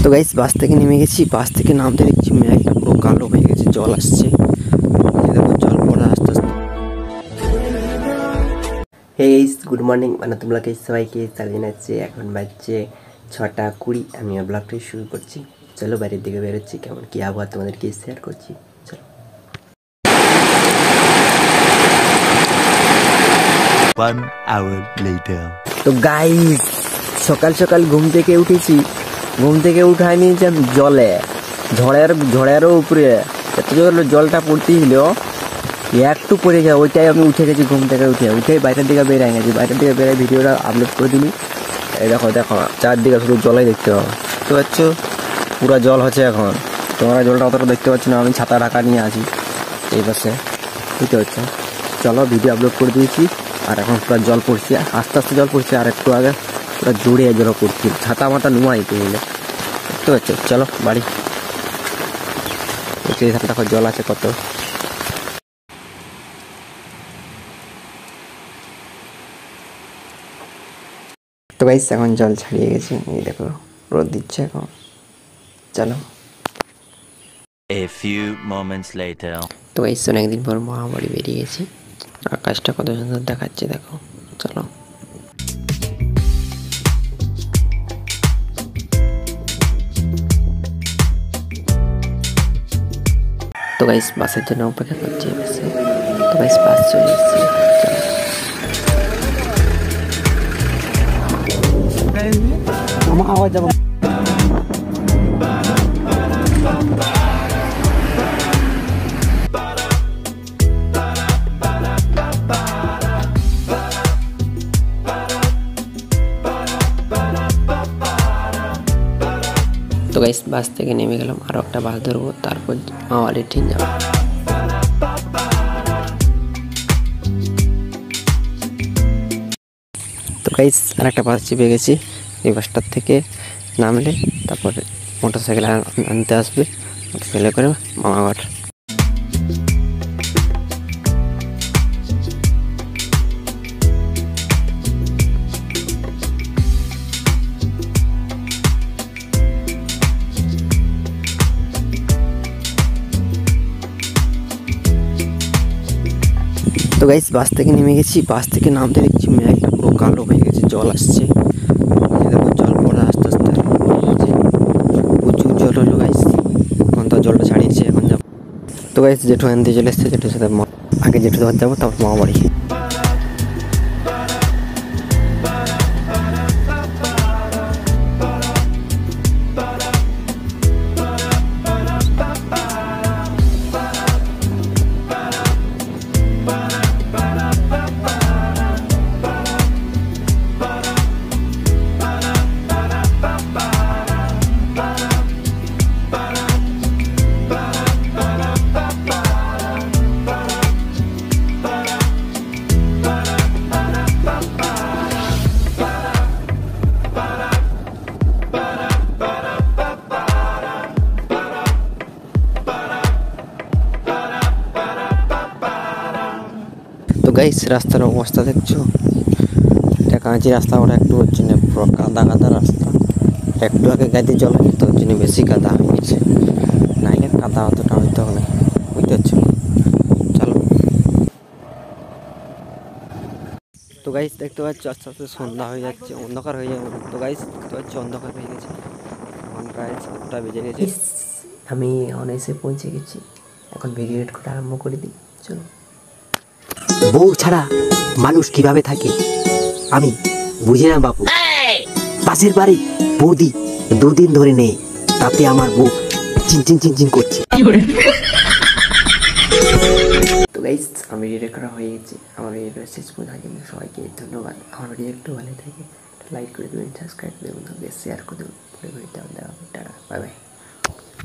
তো গাইস বাস থেকে নেমে গেছি। বাস থেকে নামতে দেখছি মেঘটা পুরো কালো হয়ে গেছে, জল আসছে। দেখো জল পড়া আস্তে আস্তে। Hey guys, good morning. মানে তোমরাকে সবাইকে জানাচ্ছি। এখন বাজছে 6:20। আমি ব্লগটা শুরু করছি। চলো বাইরের দিকে বেরোচ্ছি, কেমন কি আবহাওয়া তোমাদেরকে শেয়ার করছি। চলো। তো গাইস সকাল সকাল ঘুম থেকে উঠেছি। ঘুম থেকে উঠায় নিয়েছি আমি জলে, ঝড়েরও উপরে এত জলটা পড়তেছিল, একটু পড়ে যায়। ওইটাই আমি উঠে গেছি, ঘুম থেকে উঠে বাইরের দিকে বেরিয়ে গেছি। বাইরের দিকে বেরিয়ে ভিডিওটা আপলোড করে দিলি। এই দেখো চারদিকে শুধু জলাই দেখতে পাবো। দেখতে পাচ্ছ পুরো জল হচ্ছে এখন। তোমরা জলটা অতটা দেখতে পাচ্ছ না, আমি ছাতা ঢাকা নিয়ে আছি এই পাশে, বুঝতে পারছো। চলো ভিডিও আপলোড করে দিয়েছি। আর এখন পুরো জল পড়ছে, আস্তে আস্তে জল পড়ছে। আর একটু আগে পুরো জোরে জল পড়ছে, ছাতা মাথা নুমাই তো বলে, দেখতে পাচ্ছ। চলো বাড়ি। দেখো জল আছে কত। তো গাইস এখন জল ছাড়িয়ে গেছে, এই দেখো রোদ দিচ্ছে এখন। চলো। A few moments later. তো গাইস অনেকদিন পর মহাবাড়ি বেরিয়ে গেছি। আকাশটা কত সুন্দর দেখাচ্ছে দেখো। চলো। তো গাইস বাসের জন্য অপেক্ষা করছি বাসে। তো গাইস বাস চলে এসেছে। চলো। আওয়াজ যাবো। তো গাইস বাস থেকে নেমে গেলাম, আরো একটা বাস ধরবো, তারপর মামাবাড়ি ঠিক যাবো। তো গাইস আর একটা বাস চেপে গেছি। এই বাসটার থেকে নামলে তারপর মোটর সাইকেল আনতে আসবে, মোটর সাইকেলে করে মামাবাড়ি। তো গাইস বাস থেকে নেমে গেছি। বাস থেকে নামতে দেখছি মেঘটা পুরো কালো হয়ে গেছে, জল আসছে। দেখো জল পড়া আস্তে আস্তে প্রচুর জল হলো গাইস। এখন তো জলটা ছাড়িয়েছে, এখন যাবো। তো গাইস জেঠু আনতে চলে এসছে, জেঠুর সাথে আগে জেঠু ধর যাবো, তারপর মামাবাড়ি। তো গাইস রাস্তার অবস্থা দেখছো, এটা কাঁচি রাস্তা, ওটা একটু হচ্ছে না, পুরো কাদা কাদা রাস্তা। একটু আগে গাড়ি জল হয়েছে, তো জন্য বেশি কাদা হয়ে গেছে, নাইলে কাদা অতটা হইতে হবে, বুঝতে পারছো। চলো। তো গাইস দেখতে পাচ্ছ আস্তে আস্তে সন্ধ্যা হয়ে যাচ্ছে, অন্ধকার হয়ে যাবে। তো গাইস দেখতে পাচ্ছ অন্ধকার হয়ে গেছে, এখন প্রায় 7টা বেজে গেছে। আমি এখন এসে পৌঁছে গেছি, এখন ভিডিও এডিট করা আরম্ভ করে দিই। চলো। বউ ছাড়া মানুষ কিভাবে থাকে আমি বুঝি না বাপু। পাশের বাড়ি বৌদি 2 দিন ধরে নেই, তাতে আমার বউ চিনচিন চিনচিন করছে। তো গাইস আমি ভিডিও করা হয়ে গেছে, আমার ভিডিও শেষ পর্যন্ত জন্য সবাইকে ধন্যবাদ। আমার ভিডিও একটু ভালো থাকে লাইক করে দেবেন, সাবস্ক্রাইব করে দেবেন, শেয়ার করে দেবেন। পরে ভিডিওটা দেখা হবে। Tata, bye bye.